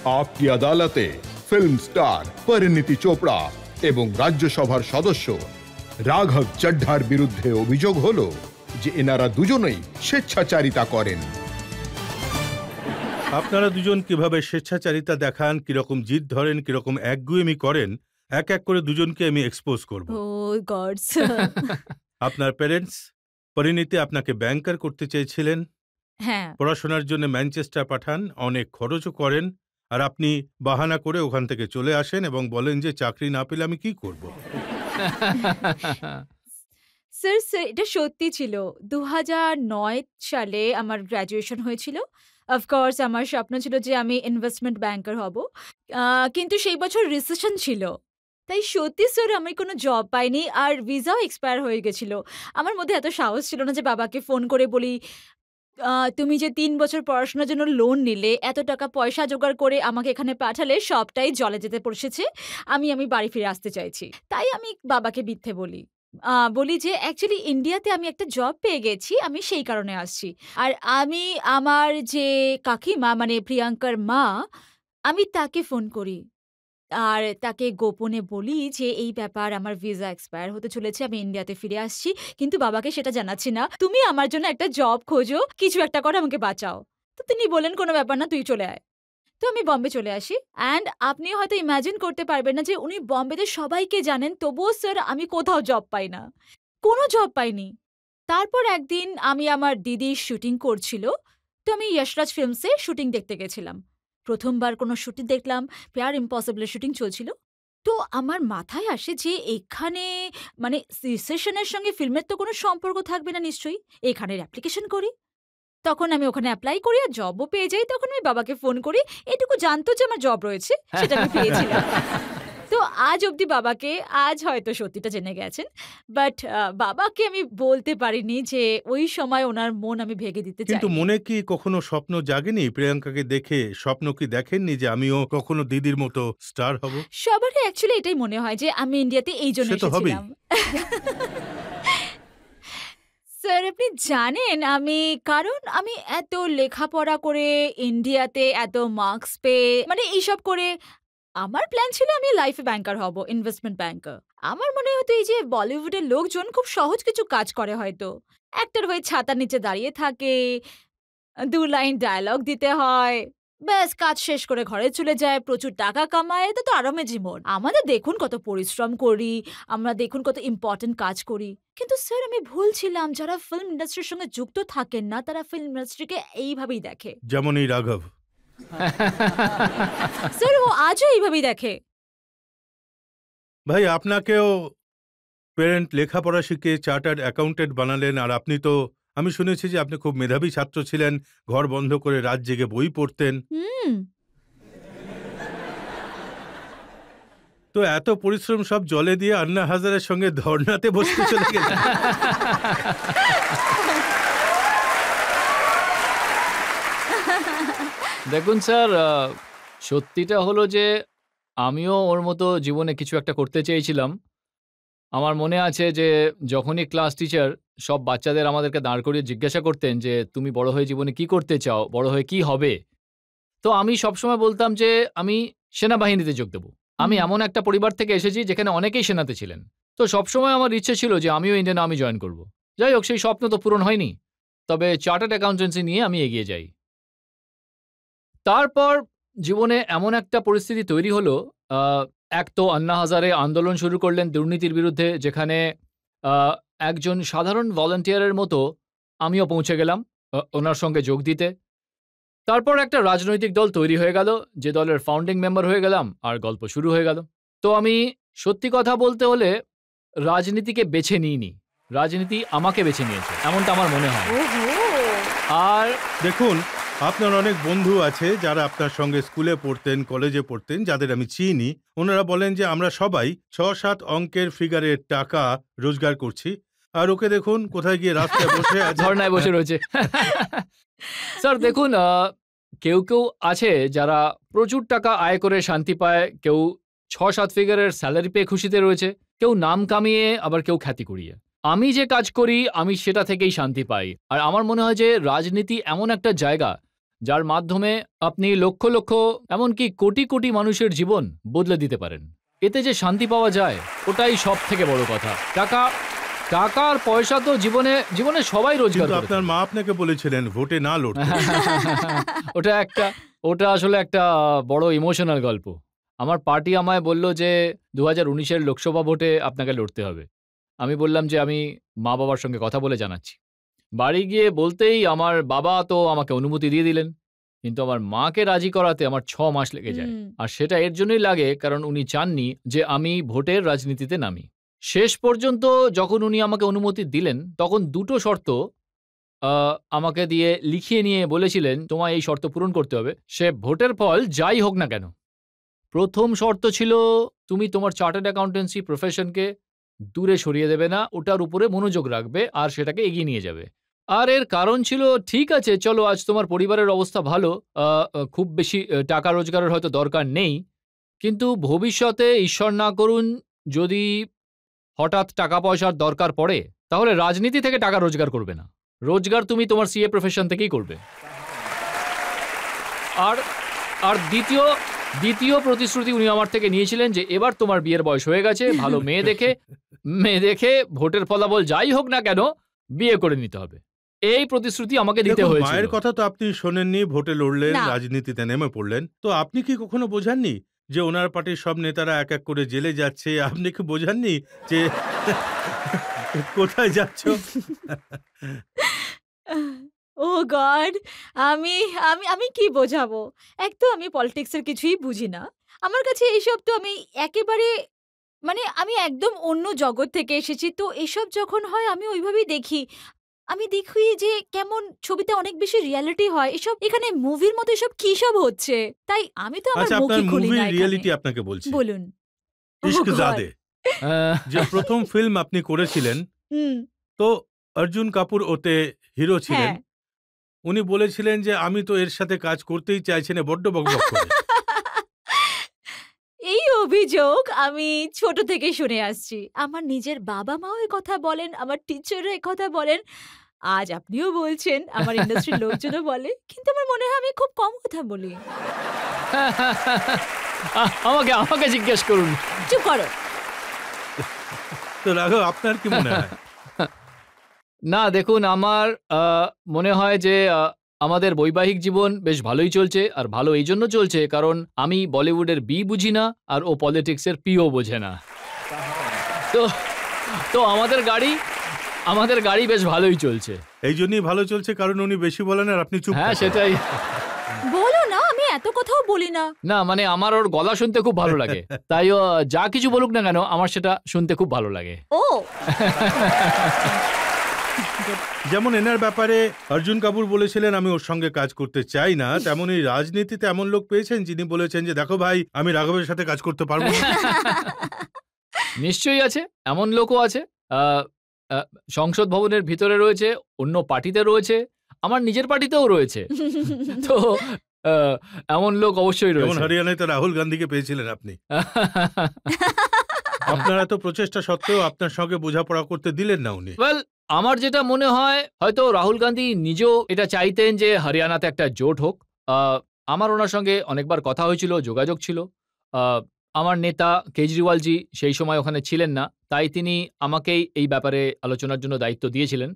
আপকি আদালতে film star Parineeti Chopra এবং রাজ্যসভার সদস্য রাঘব চড্ঢার বিরুদ্ধে অভিযোগ হলো যে এনারা দুজনেই স্বেচ্ছাচারিতা করেন। আপনারা দুজন কিভাবে স্বেচ্ছাচারিতা দেখান, কিরকম জিদ ধরেন, কিরকম একগুয়েমি করেন, এক এক করে দুজনকে আমি এক্সপোজ করব। আপনার প্যারেন্টস পরিণীতি আপনাকে ব্যাংকার করতে চেয়েছিলেন, হ্যাঁ, পড়াশোনার জন্য ম্যানচেস্টার পাঠান, অনেক খরচও করেন, আর আপনি বাহানা করে ওখান থেকে চলে আসেন এবং বলেন যে চাকরি না পেলে আমি কি করব। স্যার এটা সত্যি ছিল। 2009 সালে আমার গ্র্যাজুয়েশন হয়েছিল। অফকোর্স আমার স্বপ্ন ছিল যে আমি ইনভেস্টমেন্ট ব্যাংকার হব, কিন্তু সেই বছর রিসেশন ছিল, তাই সত্যি স্যার আমি কোনো জব পাইনি, আর ভিসাও এক্সপায়ার হয়ে গেছিল। আমার মধ্যে এত সাহস ছিল না যে বাবাকে ফোন করে বলি, তুমি যে 3 বছর পড়াশোনার জন্য লোন নিলে, এত টাকা পয়সা জোগাড় করে আমাকে এখানে পাঠালে, সবটাই জলে যেতে বসেছে, আমি বাড়ি ফিরে আসতে চাইছি। তাই আমি বাবাকে মিথ্যে বলি, বলি যে অ্যাকচুয়ালি ইন্ডিয়াতে আমি একটা জব পেয়ে গেছি, আমি সেই কারণে আসছি। আর আমি আমার যে কাকিমা মানে প্রিয়াঙ্কার মা, আমি তাকে ফোন করি আর তাকে গোপনে বলি যে এই ব্যাপার, আমার ভিসা এক্সপায়ার হতে চলেছে, আমি ইন্ডিয়াতে ফিরে আসছি, কিন্তু বাবাকে সেটা জানাচ্ছি না। তুমি আমার জন্য একটা জব খোঁজো, কিছু একটা করে আমাকে বাঁচাও। তো তিনি বলেন কোনো ব্যাপার না, তুই চলে আয়। তো আমি বম্বে চলে আসি, অ্যান্ড আপনি হয়তো ইমাজিন করতে পারবেন না যে উনি বম্বেতে সবাইকে জানেন, তবুও স্যার আমি কোথাও জব পাই না, কোনো জব পাইনি। তারপর একদিন আমি আমার দিদির শুটিং করছিল, তো আমি যশরাজ ফিল্মসে শুটিং দেখতে গেছিলাম। প্রথমবার কোনো শুটিং দেখলাম, প্যার ইম্পসিবলের শুটিং চলছিল। তো আমার মাথায় আসে যে এখানে মানে রিসেশনের সঙ্গে ফিল্মের তো কোনো সম্পর্ক থাকবে না নিশ্চয়ই, এখানের অ্যাপ্লিকেশন করি। তখন আমি ওখানে অ্যাপ্লাই করি আর জবও পেয়ে যাই। তখন আমি বাবাকে ফোন করি, এটুকু জানতো যে আমার জব রয়েছে, সেটা আমি পেয়েছিলাম। তো আজ অবধি বাবাকে, আজ হয়তো সত্যিটা জেনে গেছেন, বাট বাবাকে আমি বলতে পারিনি যে ওই সময় ওনার মন আমি ভেঙে দিতে চাই। কিন্তু মনে কি কখনো স্বপ্ন জাগেনি প্রিয়াঙ্কাকে দেখে? স্বপ্ন কি দেখেননি যে আমিও কখনো দিদির মতো স্টার হব? সবারই অ্যাকচুয়ালি এটাই মনে হয় যে আমি ইন্ডিয়াতে এই জন্য সে তো হবেই। এসেছিলাম। স্যার আপনি জানেন কারণ আমি এত লেখাপড়া করে ইন্ডিয়াতে এত মার্কস পেয়ে মানে এইসব করে আমার প্ল্যান ছিল আমি লাইফে ব্যাংকার হব, ইনভেস্টমেন্ট ব্যাংকার। আমার মনে হতো এই যে বলিউডের লোকজন খুব সহজ কিছু কাজ করে, হয়তো একটার হয়ে ছাতার নিচে দাঁড়িয়ে থাকে, 2 লাইন ডায়লগ দিতে হয়, ব্যাস কাজ শেষ করে ঘরে চলে যায়, প্রচুর টাকা কামায়, এটা তো আরামে জীবন। আমাদের দেখুন কত পরিশ্রম করি, আমরা দেখুন কত ইম্পর্টেন্ট কাজ করি। কিন্তু স্যার আমি ভুল ছিলাম, যারা ফিল্ম ইন্ডাস্ট্রির সঙ্গে যুক্ত থাকেন না, তারা ফিল্ম ইন্ডাস্ট্রিকে এইভাবেই দেখে। যেমন এই রাঘব। স্যার ও আজও এইভাবেই দেখে। ভাই আপনাকেও প্যারেন্ট লেখাপড়া শিখে চার্টার্ড অ্যাকাউন্টেন্ট বানালেন, আর আপনি তো, আমি শুনেছি যে আপনি খুব মেধাবী ছাত্র ছিলেন, ঘর বন্ধ করে রাত জেগে বই পড়তেন। তো এত পরিশ্রম সব জলে দিয়ে আন্না হাজারের সঙ্গে ধর্নাতে বসতে চলে গেলেন। দেখুন স্যার, সত্যিটা হলো যে আমিও ওর মতো জীবনে কিছু একটা করতে চেয়েছিলাম। আমার মনে আছে যে যখনই ক্লাস টিচার সব বাচ্চাদের আমাদেরকে দাঁড় করিয়ে জিজ্ঞাসা করতেন যে তুমি বড় হয়ে জীবনে কি করতে চাও, বড় হয়ে কি হবে, তো আমি সবসময় বলতাম যে আমি সেনাবাহিনীতে যোগ দেবো। আমি এমন একটা পরিবার থেকে এসেছি যেখানে অনেকেই সেনাতে ছিলেন, তো সবসময় আমার ইচ্ছে ছিল যে আমিও ইন্ডিয়ান আর্মি জয়েন করব। যাই হোক, সেই স্বপ্ন তো পূরণ হয়নি, তবে চার্টার্ড অ্যাকাউন্টেন্সি নিয়ে আমি এগিয়ে যাই। তারপর জীবনে এমন একটা পরিস্থিতি তৈরি হলো, এক তো আন্না হাজারে আন্দোলন শুরু করলেন দুর্নীতির বিরুদ্ধে, যেখানে একজন সাধারণ ভলান্টিয়ারের মতো আমিও পৌঁছে গেলাম ওনার সঙ্গে যোগ দিতে। তারপর একটা রাজনৈতিক দল তৈরি হয়ে গেল, যে দলের ফাউন্ডিং মেম্বার হয়ে গেলাম, আর গল্প শুরু হয়ে গেল। তো আমি সত্যি কথা বলতে হলে রাজনীতিকে বেছে নিইনি, রাজনীতি আমাকে বেছে নিয়েছে, এমনটা আমার মনে হয়। আর দেখুন, আপনার অনেক বন্ধু আছে যারা আপনার সঙ্গে স্কুলে পড়তেন, কলেজে পড়তেন, যাদের আমি চিনি। ওনারা বলেন যে আমরা সবাই 6-7 অঙ্কের ফিগারের টাকা রোজগার করছি, আর ওকে দেখুন কোথায় গিয়ে রাস্তায় বসে ধর্নায় বসে রয়েছে। স্যার দেখুন, কেউ কেউ আছে যারা প্রচুর টাকা আয় করে শান্তি পায়, কেউ 6-7 ফিগারের স্যালারি পেয়ে খুশিতে রয়েছে, কেউ নাম কামিয়ে, আবার কেউ খ্যাতি কুড়িয়ে। আমি যে কাজ করি আমি সেটা থেকেই শান্তি পাই। আর আমার মনে হয় যে রাজনীতি এমন একটা জায়গা যার মাধ্যমে আপনি লক্ষ লক্ষ এমনকি কোটি কোটি মানুষের জীবন বদলে দিতে পারেন। এতে যে শান্তি পাওয়া যায় ওটাই সব থেকে বড় কথা। টাকা আর পয়সা তো জীবনে সবাই রোজগার কিন্তু করে। আপনার মা আপনাকে বলেছিলেন ভোটে না লড়তে। ওটা আসলে একটা বড় ইমোশনাল গল্প। আমার পার্টি আমায় বলল যে 2019-এর লোকসভা ভোটে আপনাকে লড়তে হবে। আমি বললাম যে আমি মা বাবার সঙ্গে কথা বলে জানাচ্ছি। বাড়ি গিয়ে বলতেই আমার বাবা তো আমাকে অনুমতি দিয়ে দিলেন, কিন্তু আমার মাকে রাজি করাতে আমার 6 মাস লেগে যায়। আর সেটা এর জন্যই লাগে কারণ উনি চাননি যে আমি ভোটের রাজনীতিতে নামি। শেষ পর্যন্ত যখন উনি আমাকে অনুমতি দিলেন তখন দুটো শর্ত আমাকে দিয়ে লিখিয়ে নিয়ে বলেছিলেন, তোমায় এই শর্ত পূরণ করতে হবে, সে ভোটের ফল যাই হোক না কেন। প্রথম শর্ত ছিল তুমি তোমার চার্টার্ড অ্যাকাউন্টেন্সি প্রফেশনকে দূরে সরিয়ে দেবে না, ওটার উপরে মনোযোগ রাখবে আর সেটাকে এগিয়ে নিয়ে যাবে। আর এর কারণ ছিল, ঠিক আছে চলো আজ তোমার পরিবারের অবস্থা ভালো, খুব বেশি টাকা রোজগারের হয়তো দরকার নেই, কিন্তু ভবিষ্যতে ঈশ্বর না করুন যদি হঠাৎ টাকা পয়সার দরকার পড়ে তাহলে রাজনীতি থেকে টাকা রোজগার করবে না, রোজগার তুমি তোমার সিএ প্রফেশন থেকেই করবে। আর দ্বিতীয় প্রতিশ্রুতি উনি আমার থেকে নিয়েছিলেন যে এবার তোমার বিয়ের বয়স হয়ে গেছে, ভালো মেয়ে দেখে ভোটের ফলাফল যাই হোক না কেন বিয়ে করে নিতে হবে। এই প্রতিশ্রুতি আমাকে দিতে দেখুন, হয়েছিল। মায়ের কথা তো আপনি শোনেননি, ভোটে লড়লেন, না। রাজনীতিতে নেমে পড়লেন। তো আপনি কি কখনো বোঝাননি যে ওনার পার্টির সব নেতারা এক এক করে জেলে যাচ্ছে? আপনি কি বোঝাননি যে কোথায় যাচ্ছ? ও গড, আমি আমি আমি কি বোঝাবো? এক তো আমি পলিটিক্সের কিছুই বুঝি না। আমার কাছে এইসব তো আমি একেবারে মানে আমি একদম অন্য জগৎ থেকে এসেছি। তো এসব যখন হয় আমি ওইভাবেই দেখি। আমি দেখি যে কেমন ছবিতে অনেক বেশি রিয়ালিটি হয়। এসব এখানে মুভির মতো এসব কি সব হচ্ছে? তাই আমি তো আমার আচ্ছা, আপনার মুখই খুলি মুভির না এখানে। রিয়েলিটি আপনাকে বলছি। বলুন। Ishq Oh God! জাদে যে প্রথম ফিল্ম আপনি করেছিলেন, হুম, তো অর্জুন কাপুর ওতে হিরো ছিলেন। হ্যাঁ। উনি বলেছিলেন যে আমি তো এর সাথে কাজ করতেই চাইছি না, বড্ড বকবক করে। এই অভিযোগ আমি ছোট থেকে শুনে আসছি। আমার নিজের বাবা-মাও কথা বলেন, আমার টিচাররা কথা বলেন। আজ আপনিও বলছেন, আমার ইন্ডাস্ট্রির লোকজনও বলে। কিন্তু আমার মনে হয় আমি খুব কম কথা বলি। আমাকে জিজ্ঞেস করুন। চুপ করো। তো রাঘব, আপনার কি মনে হয়? না দেখুন, আমার মনে হয় যে আমাদের বৈবাহিক জীবন বেশ ভালোই চলছে, আর ভালো এই জন্য চলছে কারণ আমি বলিউডের বি বুঝি না আর ও পলিটিক্সের পিও বোঝে না। তো আমাদের গাড়ি বেশ ভালোই চলছে। এই জন্যই ভালো চলছে কারণ উনি বেশি বলেন আর আপনি চুপ হ্যাঁ থাকেন। সেটাই। বলো না, আমি এত কথাও বলি না। না মানে আমার ওর গলা শুনতে খুব ভালো লাগে, তাই ও যা কিছু বলুক না কেন আমার সেটা শুনতে খুব ভালো লাগে। ও যেমন এনার ব্যাপারে অর্জুন কাপুর বলেছিলেন আমি ওর সঙ্গে কাজ করতে চাই না, তেমনই রাজনীতিতে এমন লোক পেয়েছেন যিনি বলেছেন যে দেখো ভাই, আমি রাঘবের সাথে কাজ করতে পারবো না। নিশ্চয়ই আছে, এমন লোকও আছে। সংসদ ভবনের ভিতরে রয়েছে, অন্য পার্টিতে রয়েছে, আমার নিজের পার্টিতেও রয়েছে। তো এমন লোক অবশ্যই যেমন রয়েছে। হরিয়ানায় তো রাহুল গান্ধীকে পেয়েছিলেন আপনি। আপনার এত প্রচেষ্টা সত্ত্বেও আপনার সঙ্গে বোঝাপড়া করতে দিলেন না উনি। ওয়েল, আমার যেটা মনে হয় হয়তো রাহুল গান্ধী নিজেও এটা চাইতেন যে হরিয়ানাতে একটা জোট হোক। আমার ওনার সঙ্গে অনেকবার কথা হয়েছিল, যোগাযোগ ছিল। আমার নেতা কেজরিওয়ালজি সেই সময় ওখানে ছিলেন না, তাই তিনি আমাকেই এই ব্যাপারে আলোচনার জন্য দায়িত্ব দিয়েছিলেন।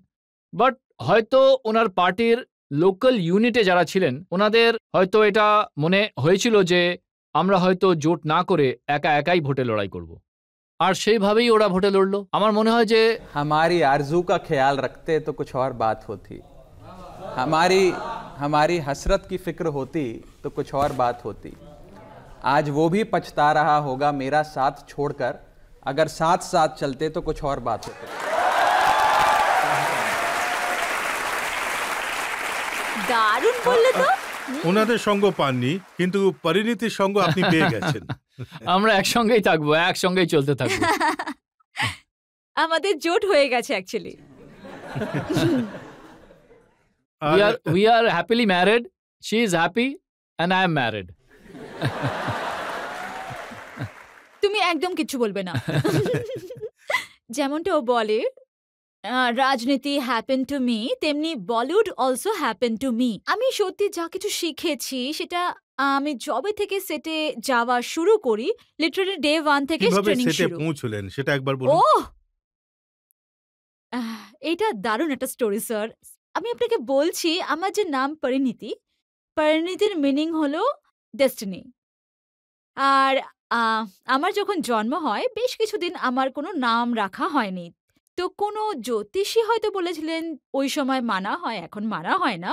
বাট হয়তো ওনার পার্টির লোকাল ইউনিটে যারা ছিলেন ওনাদের হয়তো এটা মনে হয়েছিল যে আমরা হয়তো জোট না করে একাই ভোটে লড়াই করব, আর সেইভাবেই ওরা ভোটে লড়লো। আমার মনে হয় যে हमारी आरजू का ख्याल रखते तो कुछ और बात होती, हमारी हसरत की फिक्र होती तो कुछ और बात होती। आज वो भी पछता रहा होगा मेरा साथ छोड़कर, अगर साथ साथ चलते तो कुछ और बात होती। দারুণ বললে তো। ওনাদের সঙ্গ পাননি, কিন্তু পরিণীতির সঙ্গ আপনি পেয়ে গেছেন। আমরা একসঙ্গেই থাকবো, একসঙ্গেই চলতে থাকবো। আমাদের জোট হয়ে গেছে actually. We are happily married. She is happy and I am married. তুমি একদম কিচ্ছু বলবে না। যেমনটা ও বলে রাজনীতি হ্যাপেন টু মি, তেমনি Bollywood also happen to me. আমি সত্যি যা কিছু শিখেছি সেটা আমি জবে থেকে সেটে যাওয়া শুরু করি, লিটারালি ডে 1 থেকে কিভাবে ট্রেনিং সেটে শুরু। পৌঁছলেন সেটা একবার বলুন। ওহ! এটা দারুণ একটা স্টোরি স্যার। আমি আপনাকে বলছি, আমার যে নাম পরিণীতি, পরিণীতির মিনিং হলো ডেস্টিনি। আর আ আমার যখন জন্ম হয় বেশ কিছুদিন আমার কোনো নাম রাখা হয়নি। তো কোনো জ্যোতিষী হয়তো বলেছিলেন, ওই সময় মানা হয়, এখন মানা হয় না,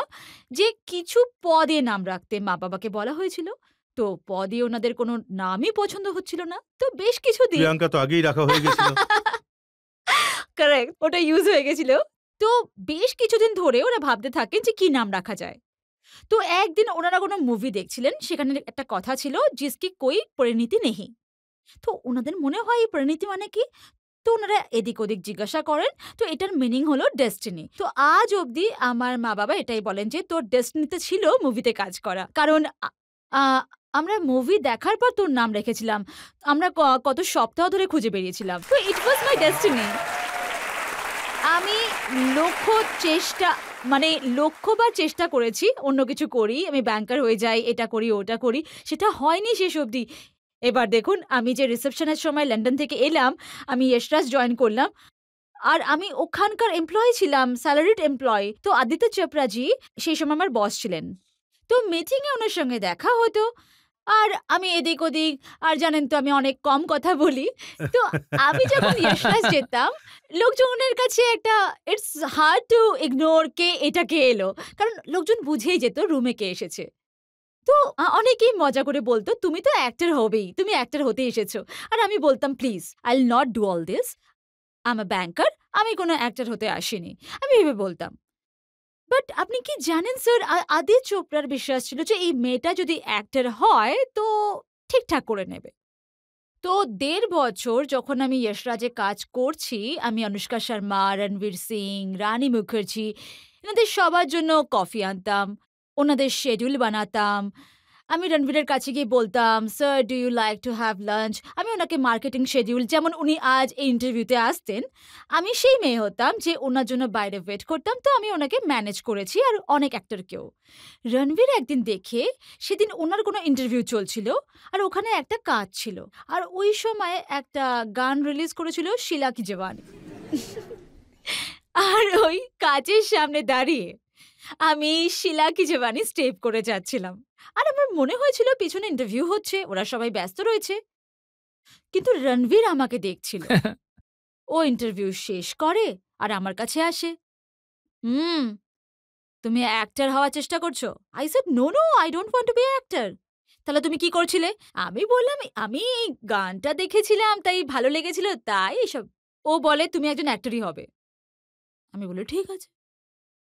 যে কিছু পদে নাম রাখতে মা-বাবাকে বলা হয়েছিল। তো পদে ওনাদের কোনো নামই পছন্দ হচ্ছিল না। তো বেশ কিছুদিন প্রিয়াঙ্কা তো আগেই রাখা হয়ে গেছিল। কারেক্ট, ওটা ইউজ হয়ে গেছিল। তো বেশ কিছুদিন ধরে ওরা ভাবতে থাকেন যে কি নাম রাখা যায়। তো একদিন ওনারা কোনো মুভি দেখছিলেন, সেখানে একটা কথা ছিল জিসকি কোই পরিণীতি নেহি। তো ওনাদের মনে হয় এই পরিণীতি মানে কি? তো ওনারা এদিক ওদিক জিজ্ঞাসা করেন। তো এটার মিনিং হলো ডেস্টিনি। তো আজ অবধি আমার মা-বাবা এটাই বলেন যে তোর ডেস্টিনিতে ছিল মুভিতে কাজ করা। কারণ আ আমরা মুভি দেখার পর তোর নাম রেখেছিলাম। আমরা কত সপ্তাহ ধরে খুঁজে বেরিয়েছিলাম। তো ইট ওয়াজ মাই ডেস্টিনি। আমি লক্ষ চেষ্টা মানে লক্ষবার চেষ্টা করেছি অন্য কিছু করি, আমি ব্যাংকার হয়ে যাই, এটা করি, ওটা করি। সেটা হয়নি শেষ অবধি। এবার দেখুন, আমি যে রিসেপশনের সময় লন্ডন থেকে এলাম, আমি যশরাজ জয়েন করলাম। আর আমি ওখানকার এমপ্লয়ি ছিলাম, স্যালারিড এমপ্লয়ি। তো আদিত্য চোপড়া জি সেই সময় আমার বস ছিলেন। তো মিটিংয়ে ওনার সঙ্গে দেখা হতো। আর আমি এদিক ওদিক, আর জানেন তো আমি অনেক কম কথা বলি। তো আমি যখন যশরাজ যেতাম, লোকজনের কাছে একটা ইটস হার্ড টু ইগনোর কে এটা কে এলো। কারণ লোকজন বুঝেই যেত রুমে কে এসেছে। তো অনেকেই মজা করে বলতো, "তুমি তো অ্যাক্টর হবেই, তুমি অ্যাক্টর হতে এসেছো।" আর আমি বলতাম, "please, I will not do all this. I am a banker, আমি কোনো অ্যাক্টর হতে আসিনি।" আমি এভাবে বলতাম। বাট আপনি কি জানেন স্যার, আদিত্য চোপড়ার বিশ্বাস ছিল যে এই মেয়েটা যদি অ্যাক্টর হয় তো ঠিকঠাক করে নেবে। তো ১.৫ বছর যখন আমি যশরাজে কাজ করছি, আমি অনুষ্কা শর্মা, রণবীর সিং, রানী মুখার্জি এনাদের সবার জন্য কফি আনতাম, ওনাদের শিডিউল বানাতাম। আমি রণবীরের কাছে গিয়ে বলতাম, "sir, do you like to have lunch?" আমি ওনাকে মার্কেটিং শিডিউল, যেমন উনি আজ এই ইন্টারভিউতে আসতেন, আমি সেই মেয়ে হতাম যে ওনার জন্য বাইরে ওয়েট করতাম। তো আমি ওনাকে ম্যানেজ করেছি, আর অনেক অ্যাক্টরকেও। রণবীর একদিন দেখে, সেদিন ওনার কোনো ইন্টারভিউ চলছিল, আর ওখানে একটা কাজ ছিল। আর ওই সময় একটা গান রিলিজ করেছিল, শিলা কি জওয়ানি। আর ওই কাজের সামনে দাঁড়িয়ে আমি শিলা কি জওয়ানি স্টেপ করে যাচ্ছিলাম। আর আমার মনে হয়েছিল পিছনে ইন্টারভিউ হচ্ছে, ওরা সবাই ব্যস্ত রয়েছে। কিন্তু রণবীর আমাকে দেখছিল। ও ইন্টারভিউ শেষ করে আর আমার কাছে আসে। "হুম, তুমি অ্যাক্টর হওয়ার চেষ্টা করছো?" I said, "No, no, I don't want to be an actor." "তাহলে তুমি কি করছিলে?" আমি বললাম, "আমি এই গানটা দেখেছিলাম, তাই ভালো লেগেছিল, তাই এসব।" ও বলে, "তুমি একজন অ্যাক্টরই হবে।" আমি বলি, "ঠিক আছে।"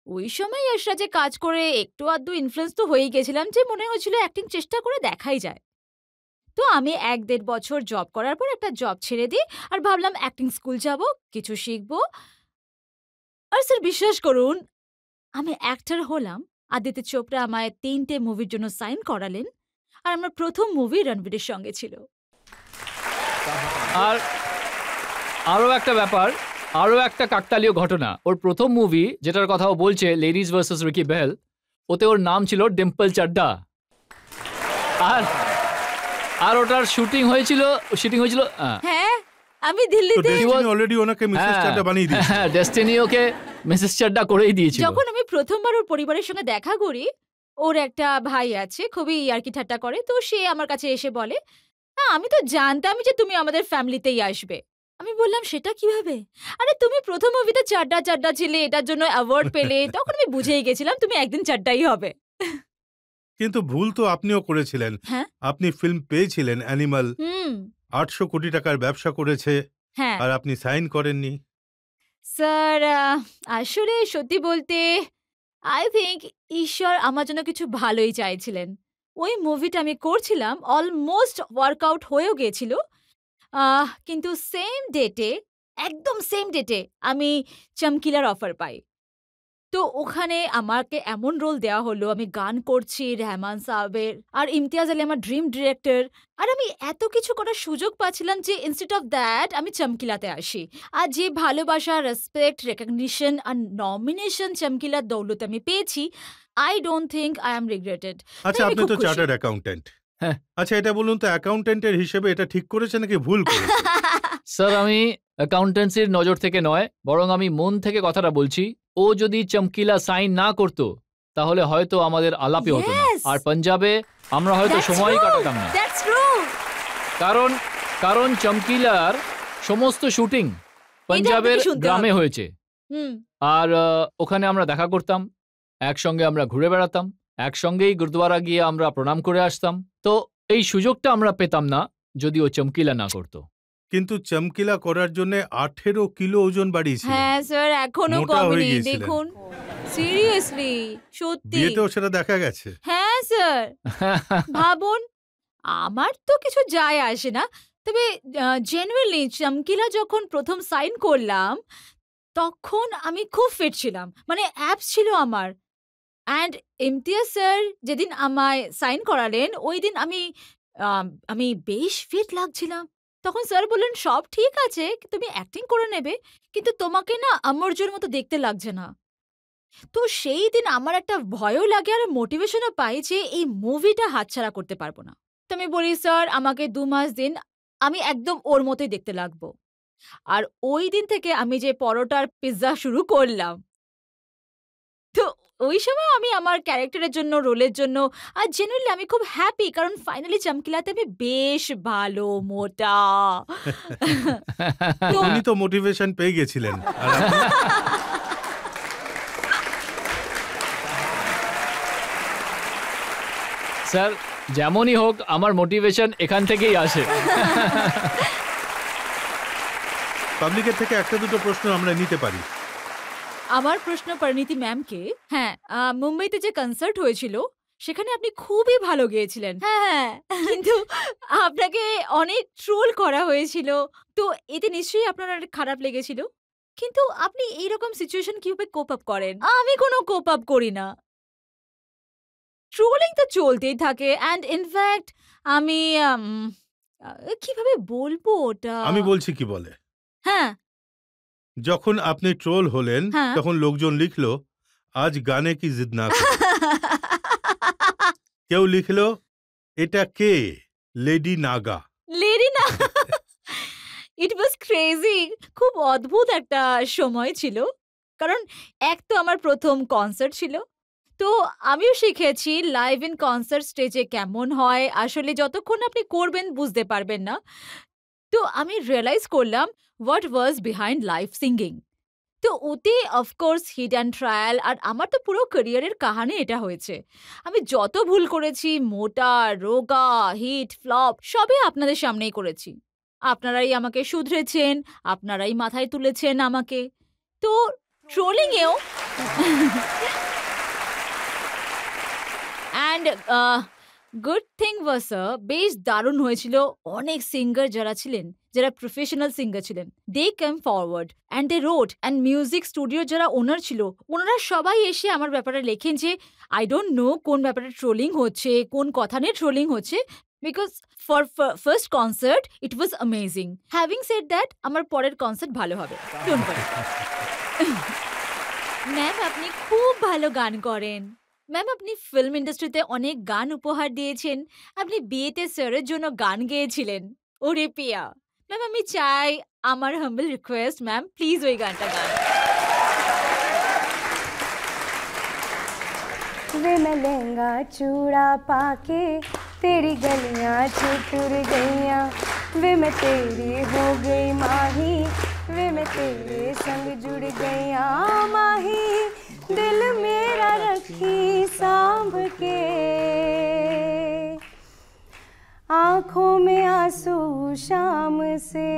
ওই সময় যশরাজে কাজ করে একটু আধটু ইনফ্লুয়েন্স তো হয়েই গেছিলাম, যে মনে হয়েছিল অ্যাক্টিং চেষ্টা করে দেখাই যায়। তো আমি ১-১.৫ বছর জব করার পর একটা জব ছেড়ে দিই, আর ভাবলাম অ্যাক্টিং স্কুল যাব, কিছু শিখব। আর স্যার বিশ্বাস করুন, আমি অ্যাক্টর হলাম। আদিত্য চোপড়া আমায় ৩ টে মুভির জন্য সাইন করালেন। আর আমার ১ম মুভি রণবীরের সঙ্গে ছিল। আর আরও একটা ব্যাপার, আরও একটা কাকতালীয় ঘটনা। ওর প্রথম মুভি যেটার কথা ও বলছে, লেডিজ ভার্সেস রিকি বেল, ওতে ওর নাম ছিল ডিম্পল চাড্ডা। আর আর ওটার শুটিং হয়েছিল হ্যাঁ, আমি দিল্লিতে অলরেডি ওনাকে মিসেস চাড্ডা বানিয়ে দিয়েছে। হ্যাঁ, ডেস্টিনি ওকে মিসেস চাড্ডা করেই দিয়েছিল। যখন আমি প্রথমবার ওর পরিবারের সঙ্গে দেখা করি, ওর একটা ভাই আছে, খুবই ইয়ার্কি ঠাট্টা করে। তো সে আমার কাছে এসে বলে, আমি তো জানতামই যে তুমি আমাদের ফ্যামিলিতেই আসবে।" আমি বললাম, "সেটা কিভাবে?" "আরে তুমি প্রথম মুভিতে চাড্ডা চাড্ডা ছিলে, এটার জন্য অ্যাওয়ার্ড পেলে, তখন আমি বুঝেই গেছিলাম তুমি একদিন চাড্ডাই হবে।" কিন্তু ভুল তো আপনিও করেছিলেন। হ্যাঁ? আপনি ফিল্ম পেয়েছিলেন অ্যানিমাল, হুম, ৮০০ কোটি টাকার ব্যবসা করেছে, হ্যাঁ। আর আপনি সাইন করেননি। স্যার, আসলে সত্যি বলতে আই থিংক ঈশ্বর আমার জন্য কিছু ভালোই চাইছিলেন। ওই মুভিটা আমি করছিলাম, অলমোস্ট ওয়ার্কআউট হয়েও গিয়েছিল। কিন্তু সেম ডেটে, একদম সেম ডেটে আমি চমকিলার অফার পাই। তো ওখানে আমাকে এমন রোল দেওয়া হলো, আমি গান করছি রেহমান সাহেবের, আর ইমতিয়াজ আলী আমার ড্রিম ডিরেক্টর, আর আমি এত কিছু করার সুযোগ পাচ্ছিলাম যে ইনস্টেড অফ দ্যাট আমি চমকিলাতে আসি। আর যে ভালোবাসা, রেসপেক্ট, রেকগনিশন আর নমিনেশন চমকিলার দৌলতে আমি পেয়েছি, I don't think I am regretted. আচ্ছা, আপনি তো চার্টার্ড অ্যাকাউন্টেন্ট। হ্যাঁ। আচ্ছা, এটা বলুন তো, অ্যাকাউন্টেন্টের হিসেবে এটা ঠিক করেছে নাকি ভুল করেছে? স্যার, আমি অ্যাকাউন্টেন্সির নজর থেকে নয়, বরং আমি মন থেকে কথাটা বলছি। ও যদি চমকিলা সাইন না করতো তাহলে হয়তো আমাদের আলাপই হতো না, Yes! আর পাঞ্জাবে আমরা হয়তো That's সময় true! কাটাতাম না। That's true! কারণ চমকিলার সমস্ত শুটিং পাঞ্জাবের শুনতে গ্রামে হবে। হয়েছে, হুম। আর ওখানে আমরা দেখা করতাম, একসঙ্গে আমরা ঘুরে বেড়াতাম, একসঙ্গেই গুরুদ্বারা গিয়ে আমরা প্রণাম করে আসতাম। তো এই সুযোগটা আমরা পেতাম না যদি ও চমকিলা না করতো। কিন্তু চমকিলা করার জন্য 18 কিলো ওজন বাড়িয়েছিল। হ্যাঁ স্যার, এখনো মোটা হয়ে কমেনি, গিয়েছিলেন। দেখুন। সিরিয়াসলি, সত্যি। বিয়েতেও সেটা দেখা গেছে। হ্যাঁ স্যার, ভাবুন, আমার তো কিছু যায় আসে না, তবে জেনুইনলি চমকিলা যখন প্রথম সাইন করলাম তখন আমি খুব ফিট ছিলাম, মানে অ্যাপস ছিল আমার। অ্যান্ড ইমতিয়াজ স্যার যেদিন আমায় সাইন করালেন ওই দিন আমি বেশ ফিট লাগছিলাম। তখন স্যার বললেন, সব ঠিক আছে, তুমি অ্যাক্টিং করে নেবে, কিন্তু তোমাকে না অমর্জুর মতো দেখতে লাগছে না। তো সেই দিন আমার একটা ভয়ও লাগে আর মোটিভেশনও পাই যে এই মুভিটা হাতছাড়া করতে পারবো না। তো আমি বলি, স্যার আমাকে 2 মাস দিন, আমি একদম ওর মতোই দেখতে লাগবো। আর ওই দিন থেকে আমি যে পরোটার পিৎজা শুরু করলাম। তো ওই সময় আমি আমার ক্যারেক্টারের জন্য, রোলের জন্য, আর জেনুইনলি আমি খুব হ্যাপি, কারণ ফাইনালি চমকিলাতে আমি বেশ ভালো মোটা। তো উনি তো মোটিভেশন পেয়ে গেছিলেন। আর আপনি? স্যার, যেমনই হোক আমার মোটিভেশন এখান থেকেই আসে। পাবলিকের থেকে একটা দুটো প্রশ্ন আমরা নিতে পারি। আমার প্রশ্ন পরিণীতি ম্যামকে। হ্যাঁ, মুম্বাইতে যে কনসার্ট হয়েছিল সেখানে আপনি খুবই ভালো গেয়েছিলেন। হ্যাঁ, কিন্তু আপনাকে অনেক ট্রোল করা হয়েছিল, তো এতে নিশ্চয়ই আপনার অনেক খারাপ লেগেছিল। কিন্তু আপনি এইরকম সিচুয়েশন কিভাবে কোপ আপ করেন? আমি কোনো কোপ আপ করি না। ট্রোলিং তো চলতেই থাকে, অ্যান্ড ইনফ্যাক্ট আমি কিভাবে বলবো ওটা? আমি বলছি কি বলে। হ্যাঁ। যখন আপনি ট্রোল হলেন হ্যাঁ। তখন লোকজন লিখলো, আজ গানে কি জিদ না করে। কেউ লিখলো, এটা কে? লেডি নাগা। লেডি না, ইট ওয়াজ ক্রেজি। খুব অদ্ভুত একটা সময় ছিল, কারণ এক তো আমার প্রথম কনসার্ট ছিল, তো আমিও শিখেছি লাইভ ইন কনসার্ট স্টেজে কেমন হয়। আসলে যতক্ষণ আপনি করবেন বুঝতে পারবেন না। তো আমি রিয়েলাইজ করলাম what was behind live singing. তো ওতে অফকোর্স হিট অ্যান্ড ট্রায়াল, আর আমার তো পুরো ক্যারিয়ারের কাহানি এটা হয়েছে। আমি যত ভুল করেছি, মোটা, রোগা, হিট, ফ্লপ, সবই আপনাদের সামনেই করেছি। আপনারাই আমাকে শুধরেছেন, আপনারাই মাথায় তুলেছেন আমাকে। তো ট্রোলিংয়েও অ্যান্ড গুড থিং ওয়াজ বেশ দারুণ হয়েছিল। অনেক সিঙ্গার যারা ছিলেন, যারা প্রফেশনাল সিঙ্গার ছিলেন, they came forward and they rode, and music studio যারা ওনার ছিল, ওনারা সবাই এসে আমার ব্যাপারে লেখেন যে আই ডোন্ট নো কোন ব্যাপারে ট্রোলিং হচ্ছে, কোন কথা নিয়ে ট্রোলিং হচ্ছে, because for first concert it was amazing. Having said that, আমার পরের কনসার্ট ভালো হবে, ডোন্ট ওয়ারি। ম্যাম, আপনি খুব ভালো গান করেন। ম্যাম, আপনি ফিল্ম ইন্ডাস্ট্রিতে অনেক গান উপহার দিয়েছেন। আপনি বিয়েতে স্যারের জন্য গান গেয়েছিলেন, ওরে পিয়া। ম্যাম, আমি চাই, আমার হাম্বল রিকোয়েস্ট, ম্যাম প্লিজ ওই গানটা গান। वे मैं लहंगा चूड़ा पाके तेरी गलियां छुटुर गईयां, वे मैं तेरी हो गई माही, वे मैं तेरे संग जुड़ गईयां माही, दिल मेरा रखी सांभ के, आँखों में आंसू शाम से,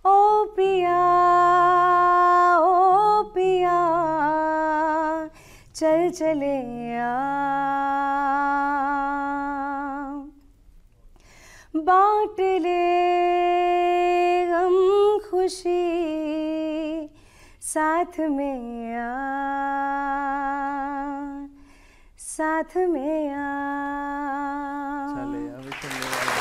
ओ पिया चल चले आ, बांट ले गम खुशी साथ में आ, साथ में आ। चले अभी चलने वाला